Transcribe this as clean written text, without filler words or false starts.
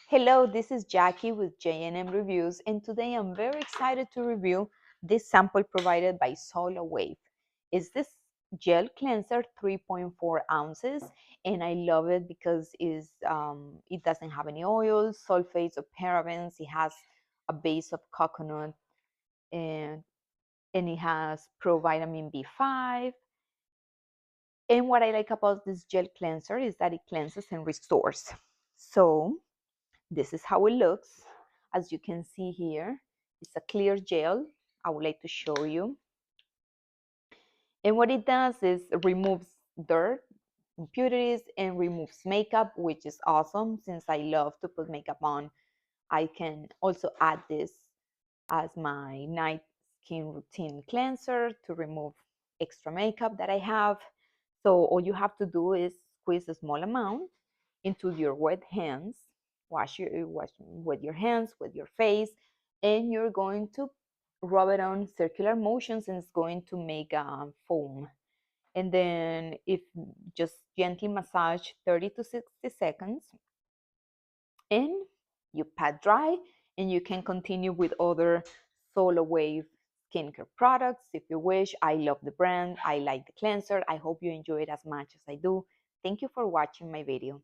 Hello, this is Jackie with J&M Reviews, and today I'm very excited to review this sample provided by SolaWave. It's this gel cleanser, 3.4 ounces, and I love it because it doesn't have any oils, sulfates, or parabens. It has a base of coconut, and, and it has provitamin B5. And what I like about this gel cleanser is that it cleanses and restores. So this is how it looks. As you can see here, it's a clear gel. I would like to show you. And what it does is removes dirt, impurities, and removes makeup, which is awesome. Since I love to put makeup on, I can also add this as my night skin routine cleanser to remove extra makeup that I have. So all you have to do is squeeze a small amount into your wet hands, wash with your hands, with your face, and you're going to rub it on circular motions, and it's going to make a foam. And then if just gently massage 30 to 60 seconds, and you pat dry, and you can continue with other SolaWave skincare products if you wish. I love the brand. I like the cleanser. I hope you enjoy it as much as I do. Thank you for watching my video.